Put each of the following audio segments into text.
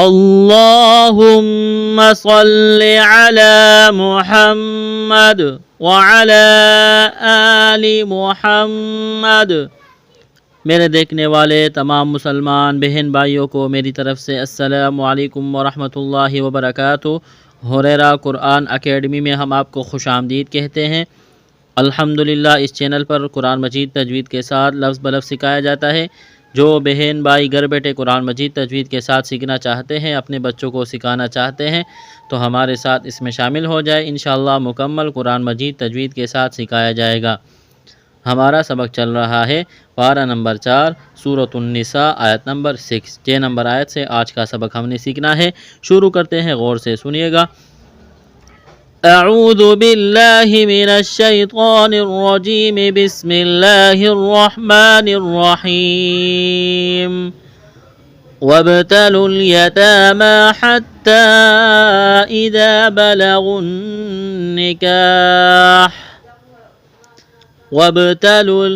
اللهم صل على محمد وعلى آل محمد۔ میرے دیکھنے والے تمام مسلمان بہن بھائیوں کو میری طرف سے السلام علیکم ورحمۃ اللہ وبرکاتہ۔ ہریرہ قرآن اکیڈمی میں ہم آپ کو خوش آمدید کہتے ہیں۔ الحمدللہ اس چینل پر قرآن مجید تجوید کے ساتھ لفظ بلفظ سکھایا جاتا ہے۔ جو بہن بھائی گھر بیٹھے قرآن مجید تجوید کے ساتھ سیکھنا چاہتے ہیں، اپنے بچوں کو سکھانا چاہتے ہیں، تو ہمارے ساتھ اس میں شامل ہو جائے۔ انشاءاللہ مکمل قرآن مجید تجوید کے ساتھ سکھایا جائے گا۔ ہمارا سبق چل رہا ہے پارہ نمبر 4 سورۃ النساء آیت نمبر 6۔ 6 نمبر آیت سے آج کا سبق ہم نے سیکھنا ہے۔ شروع کرتے ہیں، غور سے سنیے گا۔ اعوذ باللہ من الشیطان الرجیم، بسم اللہ الرحمن الرحیم۔ وابتلوا اليتامى حتى إذا بلغوا النكاح وابتلوا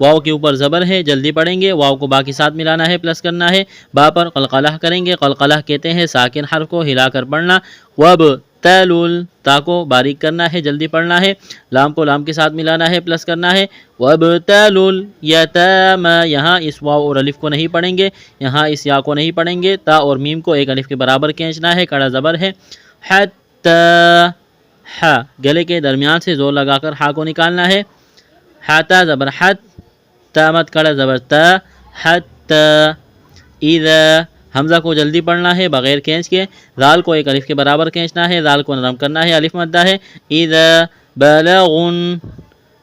واو کے اوپر زبر ہے، جلدی پڑھیں گے۔ واو کو با کے ساتھ ملانا ہے، پلس کرنا ہے۔ با پر قلقلہ کریں گے۔ قلقلہ کہتے ہیں ساکن حرف کو ہلا کر پڑھنا۔ وابتلوا تا کو باریک کرنا ہے، جلدی پڑھنا ہے۔ لام کو لام کے ساتھ ملانا ہے، پلس کرنا ہے۔ وابتلوا الیتامی، یہاں اس واو اور الف کو نہیں پڑھیں گے، یہاں اس یا کو نہیں پڑھیں گے۔ تا اور میم کو ایک الف کے برابر کھینچنا ہے، کڑا زبر ہے۔ حتی، ہا گلے کے درمیان سے زور لگا کر ہا کو نکالنا ہے۔ حتی زبر حت، تا مت کڑا زبر تا، حتی اذا حمزہ کو جلدی پڑھنا ہے بغیر کھینچ کے۔ ذال کو ایک الف کے برابر کھینچنا ہے، ذال کو نرم کرنا ہے، الف مدہ ہے۔ اذا بلغن،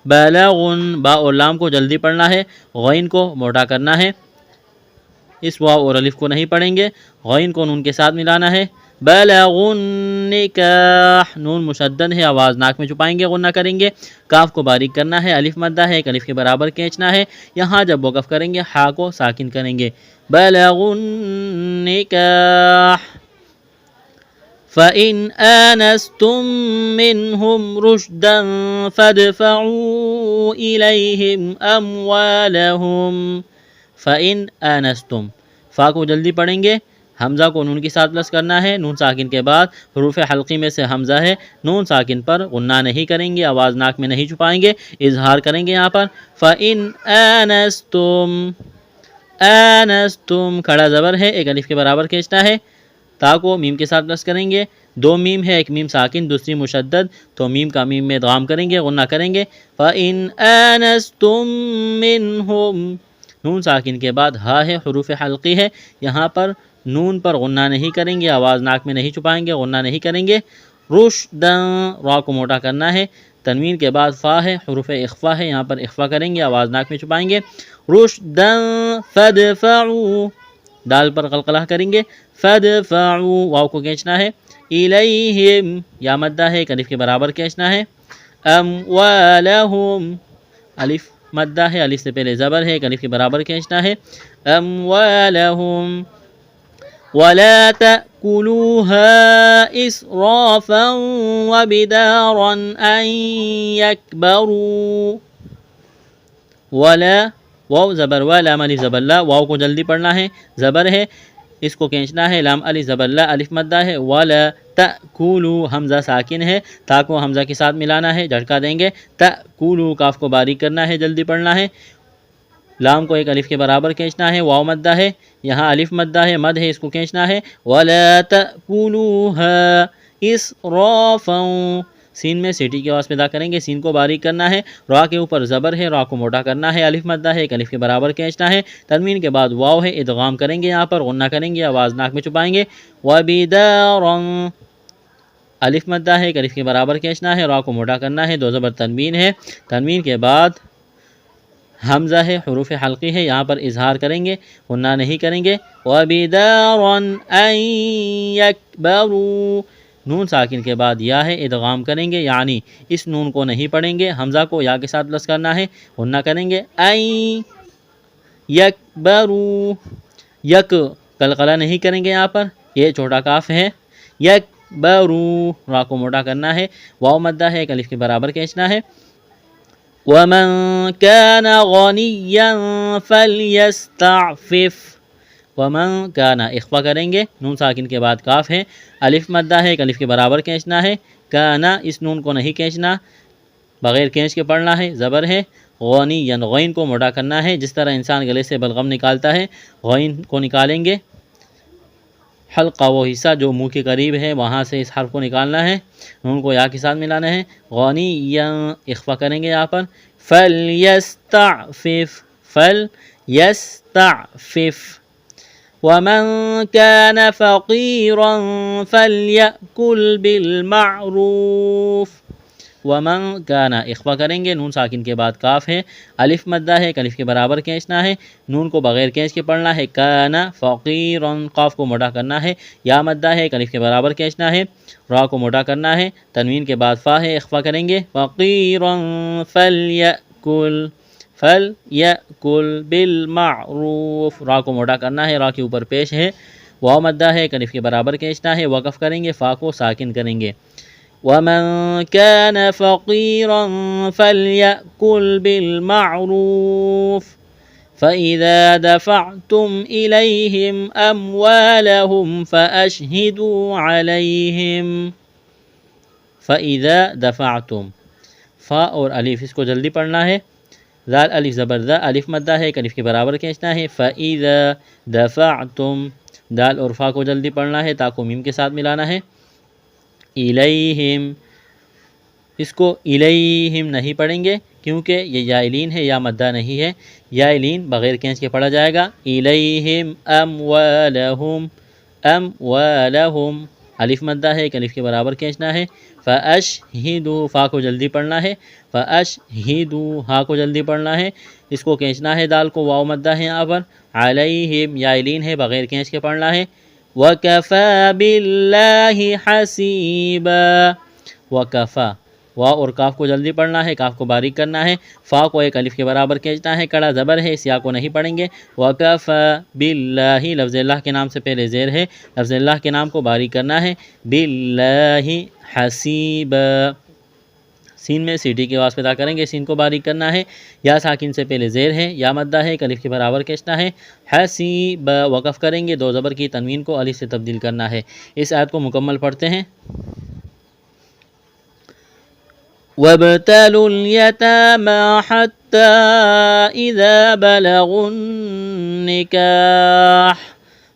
بلغن با اور لام کو جلدی پڑھنا ہے، غین کو موٹا کرنا ہے۔ اس واو اور الف کو نہیں پڑھیں گے، غین کو نون کے ساتھ ملانا ہے۔ بلغن نکاح، نون مشدد ہے، آواز ناک میں چھپائیں گے، غنہ کریں گے۔ کاف کو باریک کرنا ہے، الف مدہ ہے، ایک الف کے برابر کھینچنا ہے۔ یہاں جب وقف کریں گے ہا کو ساکن کریں گے۔ بلغن نکاح فَإِنْ آنَسْتُم مِّنْهُمْ رُشْدًا فَادْفَعُوا إِلَيْهِمْ أَمْوَالَهُمْ۔ فَإِنْ آنَسْتُم، فا کو جلدی پڑھیں گے، حمزہ کو نون کے ساتھ پلس کرنا ہے۔ نون ساکن کے بعد حروف حلقی میں سے حمزہ ہے، نون ساکن پر غنہ نہیں کریں گے، آواز ناک میں نہیں چھپائیں گے، اظہار کریں گے یہاں پر۔ فَإِنْ آنَسْتُم، آنَسْتُم کھڑا زبر ہے، ایک الف کے برابر کھینچنا ہے۔ تا کو میم کے ساتھ پلس کریں گے، دو میم ہے، ایک میم ساکن دوسری مشدد، تو میم کا میم میں ادغام کریں گے، غنہ کریں گے۔ فَإِنْ آنَسْتُم مِّنْهُمْ، نون ساکن کے بعد ہا ہے، حروف حلقی ہے، یہاں پر نون پر غنہ نہیں کریں گے، آواز ناک میں نہیں چھپائیں گے، غنہ نہیں کریں گے۔ رشداً، را کو موٹا کرنا ہے، تنوین کے بعد فا ہے، حروف اخفا ہے، یہاں پر اخفا کریں گے، آواز ناک میں چھپائیں گے۔ رشداً فادفعوا، دال پر قلقلہ کریں گے۔ فادفعوا، واو کو کھینچنا ہے۔ الیہم، یا مدہ ہے، ایک الف کے برابر کھینچنا ہے۔ اموالہم، الف مدہ ہے، الف سے پہلے زبر ہے، ایک الف کے برابر کھینچنا ہے۔ اموالہم ولا تأكلوها إسرافا وبدارا أن يكبروا۔ ولا، واو زبر و، لام الف زبر لا، واو کو جلدی پڑھنا ہے، زبر ہے، اس کو کھینچنا ہے، لام الف زبر لا، الف مدہ ہے۔ ولا تأکلوا، حمزہ ساکن ہے، تا کو حمزہ کے ساتھ ملانا ہے، جھٹکا دیں گے۔ تأکلوا، کاف کو باریک کرنا ہے، جلدی پڑھنا ہے۔ لام کو ایک الف کے برابر کھینچنا ہے، واو مدہ ہے، یہاں الف مدہ ہے، مد ہے، اس کو کھینچنا ہے۔ ولا تأکلوها اسرافا، سین میں سیٹی کی آواز پیدا کریں گے، سین کو باریک کرنا ہے۔ را کے اوپر زبر ہے، را کو موٹا کرنا ہے، الف مدہ ہے، ایک الف کے برابر کھینچنا ہے۔ تنوین کے بعد واو ہے، ادغام کریں گے، یہاں پر غنہ کریں گے، آواز ناک میں چھپائیں گے۔ وبدارا، الف مدہ ہے، ایک الف کے برابر کھینچنا ہے، را کو موٹا کرنا ہے، دو زبر تنوین ہے، تنوین کے بعد حمزہ ہے، حروف حلقی ہے، یہاں پر اظہار کریں گے، غنہ نہیں کریں گے۔ وبدارا ان یکبروا، نون ساکن کے بعد یا ہے، ادغام کریں گے، یعنی اس نون کو نہیں پڑھیں گے، حمزہ کو یا کے ساتھ پلس کرنا ہے، غنہ کریں گے۔ این یکبروا، یک قلقلہ نہیں کریں گے، یہاں پر یہ چھوٹا کاف ہے۔ یکبروا، را کو موٹا کرنا ہے، واو مدہ ہے، ایک الف کے برابر کھینچنا ہے۔ ومن كان غنيا فليستعفف، ومن کانا اخفا کریں گے، نون ساکن کے بعد کاف ہے، الف مدہ ہے، ایک الف کے برابر کھینچنا ہے، کانا اس نون کو نہیں کھینچنا، بغیر کھینچ کے پڑھنا ہے، زبر ہے، غنی غین کو موٹا کرنا ہے، جس طرح انسان گلے سے بلغم نکالتا ہے غین کو نکالیں گے، حلقہ وہ حصہ جو منہ کے قریب ہے وہاں سے اس حرف کو نکالنا ہے، نون کو یا کے ساتھ ملانا ہے، غنی اخفا کریں گے یہاں پر، فلیستعفف، فلیستعفف، ومن كان فقيرا فليأكل بالمعروف، ومن کان اخفا کریں گے، نون ساکن کے بعد کاف ہے، الف مدہ ہے، ایک الف کے برابر کھینچنا ہے، نون کو بغیر کھینچ کے پڑھنا ہے، کانا فقیرا، قاف کو موٹا کرنا ہے، یا مدہ ہے، ایک الف کے برابر کھینچنا ہے، را کو موٹا کرنا ہے، تنوین کے بعد فا ہے، اخفا کریں گے، فقیرا فلیأکل، فلیأکل بالمعروف، را کو موٹا کرنا ہے، را کے اوپر پیش ہے، واو مدہ ہے، ایک الف کے برابر کھینچنا ہے، وقف کریں گے، فا کو ساکن کریں گے، ومن كان فقيرا فليأكل بالمعروف فإذا دفعتم إليهم أموالهم فأشهدوا عليهم، فإذا دفعتم، فا اور الف اس کو جلدی پڑھنا ہے، ذال الف زبر ذا، الف مدہ ہے، ایک الف کے برابر کھینچنا ہے، فإذا دفعتم، دال اور فا کو جلدی پڑھنا ہے، تا کو میم کے ساتھ ملانا ہے، الیہم، اس کو الیہم نہیں پڑھیں گے کیونکہ یہ یائلین ہے، یا مدہ نہیں ہے، یائلین بغیر کھینچ کے پڑھا جائے گا، الیہم اموالہم، اموالہم، الف مدہ ہے، ایک الف کے برابر کھینچنا ہے، فاشہدوا، فا کو جلدی پڑھنا ہے، فاشہدوا، ہا کو جلدی پڑھنا ہے، اس کو کھینچنا ہے، دال کو، واو مدہ ہے یہاں پر، علیہم، یائلین ہے، بغیر کھینچ کے پڑھنا ہے، وَكَفَى بِاللَّهِ حَسِيبًا، وَكَفَى، واو اور کاف کو جلدی پڑھنا ہے، کاف کو باریک کرنا ہے، فا کو ایک الف کے برابر کھینچنا ہے، کڑا زبر ہے، اس یا کو نہیں پڑھیں گے، وَكَفَى بِاللَّهِ، لفظ اللہ کے نام سے پہلے زیر ہے، لفظ اللہ کے نام کو باریک کرنا ہے، بِاللَّهِ حَسِيبًا، سین میں سی ٹی کی آواز پیدا کریں گے، سین کو باریک کرنا ہے، یا ساکن سے پہلے زیر ہے، یا مدہ ہے، ایک الف کے برابر کھینچنا ہے، حسیب، وقف کریں گے، دو زبر کی تنوین کو الف سے تبدیل کرنا ہے، اس آیت کو مکمل پڑھتے ہیں، وَابْتَلُوا الْيَتَامَى حَتَّى إِذَا بَلَغُوا النِّكَاحَ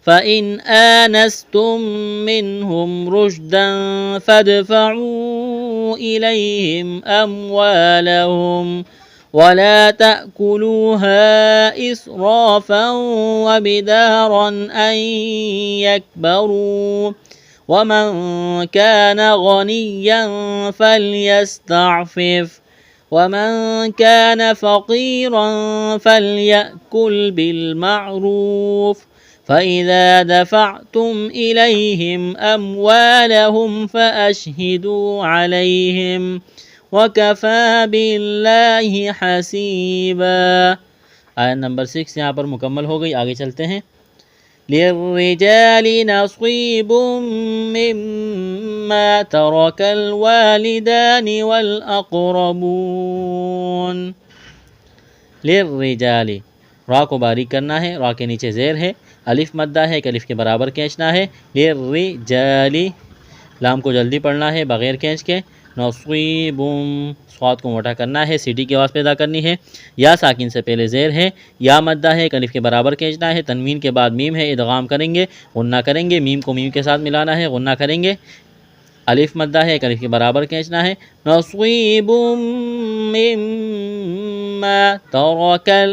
فَإِنْ آنَسْتُم مِّنْهُمْ رُشْدًا فَادْفَعُوا إِلَيْهِمْ أَمْوَالَهُمْ وَلَا تَأْكُلُوهَا إِسْرَافًا وَبِدَارًا أَن يَكْبَرُوا وَمَن كَانَ غَنِيًّا فَلْيَسْتَعْفِفْ وَمَن كَانَ فَقِيرًا فَلْيَأْكُلْ بِالْمَعْرُوفِ فَإِذَا دَفَعْتُمْ إِلَيْهِمْ أَمْوَالَهُمْ فَأَشْهِدُوا عَلَيْهِمْ وَكَفَى بِاللَّهِ حَسِيبًا۔ آیت نمبر 6 یہاں پر مکمل ہو گئی، آگے چلتے ہیں، لِلرِّجَالِ نَصِيبٌ مِّمَّا تَرَكَ الْوَالِدَانِ وَالْأَقْرَبُونَ، لِلرِّجَالِ، را کو باریک کرنا ہے، را کے نیچے زیر ہے، الف مدہ ہے، ایک الف کے برابر کھینچنا ہے، لِلرِّجَالِ، لام کو جلدی پڑھنا ہے بغیر کھینچ کے، نصیب، صاد کو موٹا کرنا ہے، سی ٹی کی آواز پیدا کرنی ہے، یا ساکن سے پہلے زیر ہے، یا مدہ ہے، ایک الف کے برابر کھینچنا ہے، تنوین کے بعد میم ہے، ادغام کریں گے، غنہ کریں گے، میم کو میم کے ساتھ ملانا ہے، غنہ کریں گے، الف مدہ ہے، ایک الف کے برابر کھینچنا ہے، نصیب مما ترکل،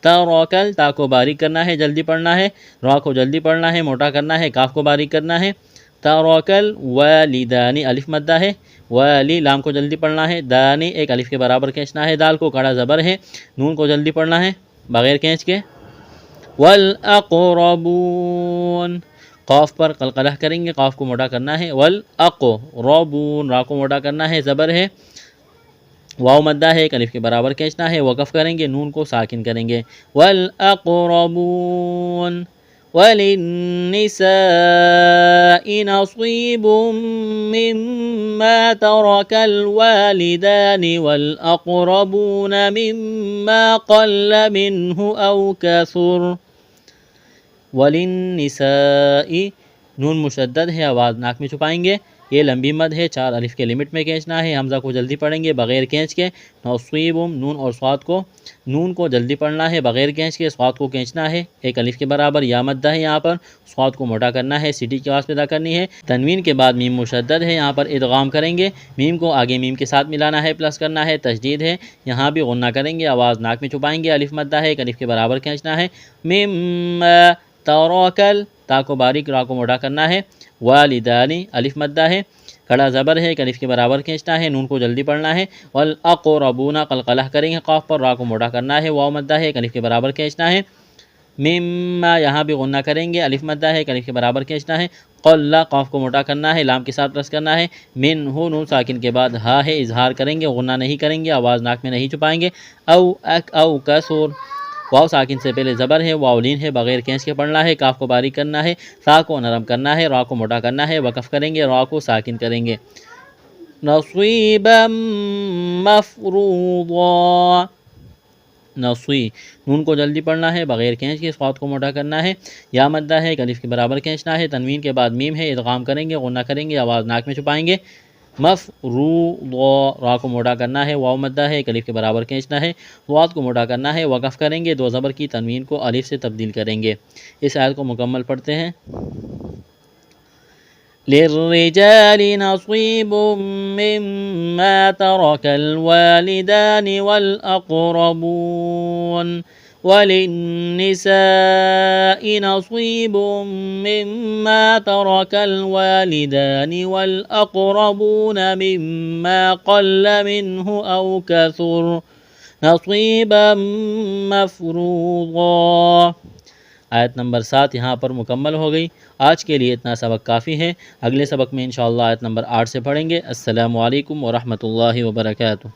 ترکل، تا کو باریک کرنا ہے، جلدی پڑھنا ہے، را کو جلدی پڑھنا ہے، موٹا کرنا ہے، کاف کو باریک کرنا ہے، ترکل والدانی، الف مدہ ہے، والی، لام کو جلدی پڑھنا ہے، دانی، ایک الف کے برابر کھینچنا ہے، دال کو کڑا زبر ہے، نون کو جلدی پڑھنا ہے بغیر کھینچ کے، والاقربون، قاف پر قلقلہ کریں گے، قاف کو موٹا کرنا ہے، والاقربون، را کو موٹا کرنا ہے، زبر ہے، واو مدہ ہے، ایک الف کے برابر کھینچنا ہے، وقف کریں گے، نون کو ساکن کریں گے، والاقربون، وَلِلنِّسَاءِ نَصِيبٌ مِّمَّا تَرَكَ الْوَالِدَانِ وَالْأَقْرَبُونَ مِمَّا قَلَّ مِنْهُ أَوْ كَثُرَ، وللنساء نون مشدد ہے، آواز ناک میں چھپائیں گے، یہ لمبی مد ہے، 4 الف کے لمٹ میں کھینچنا ہے، حمزہ کو جلدی پڑھیں گے بغیر کھینچ کے، نصیبم نون اور صاد کو، نون کو جلدی پڑھنا ہے بغیر کھینچ کے، صاد کو کھینچنا ہے 1 الف کے برابر، یا مدہ ہے یہاں پر، صاد کو موٹا کرنا ہے، سٹی کی آواز پیدا کرنی ہے، تنوین کے بعد میم مشدد ہے، یہاں پر ادغام کریں گے، میم کو آگے میم کے ساتھ ملانا ہے، پلس کرنا ہے، تشدید ہے، یہاں بھی غنہ کریں گے، آواز ناک میں چھپائیں گے، الف مدہ ہے 1 الف کے برابر کھینچنا ہے، میم تراکل تا کو باریک، را کو موٹا کرنا ہے، والدانی الف مدہ ہے، کھڑا زبر ہے 1 الف کے برابر کھینچنا ہے، نون کو جلدی پڑھنا ہے، والاقربون قلقلہ کریں گے، قاف پر را کو موٹا کرنا ہے، واو مدہ ہے 1 الف کے برابر کھینچنا ہے، مما یہاں بھی غنہ کریں گے، الف مدہ ہے 1 الف کے برابر کھینچنا ہے، قل قاف کو موٹا کرنا ہے، لام کے ساتھ پلس کرنا ہے، منہ نون ساکن کے بعد ہا ہے، اظہار کریں گے، غنہ نہیں کریں گے، آواز ناک میں نہیں چھپائیں گے، او کسور واو ساکن سے پہلے زبر ہے، واولین ہے، بغیر کھینچ کے پڑھنا ہے، کاف کو باریک کرنا ہے، سا کو نرم کرنا ہے، را کو موٹا کرنا ہے، وقف کریں گے، را کو ساکن کریں گے، نصیبا مفروضا نصی نون کو جلدی پڑھنا ہے بغیر کھینچ کے، صاد کو موٹا کرنا ہے، یا مدہ ہے 1 الف کے برابر کھینچنا ہے، تنوین کے بعد میم ہے، ادغام کریں گے، غنہ کریں گے، آواز ناک میں چھپائیں گے، مفروضا را کو موٹا کرنا ہے، واو مدہ ہے 1 الف کے برابر کھینچنا ہے، صاد کو موٹا کرنا ہے، وقف کریں گے، 2 زبر کی تنوین کو الف سے تبدیل کریں گے۔ اس آیت کو مکمل پڑھتے ہیں۔ للرجال نصيب مما ترك الوالدان والأقربون وللنساء نصيب مما ترك الوالدان والأقربون مما قل منه أو كثر نصيبا مفروضا۔ آیت نمبر 7 یہاں پر مکمل ہو گئی۔ آج کے لیے اتنا سبق کافی ہے، اگلے سبق میں انشاءاللہ آیت نمبر 8 سے پڑھیں گے۔ السلام علیکم ورحمۃ اللہ وبرکاتہ۔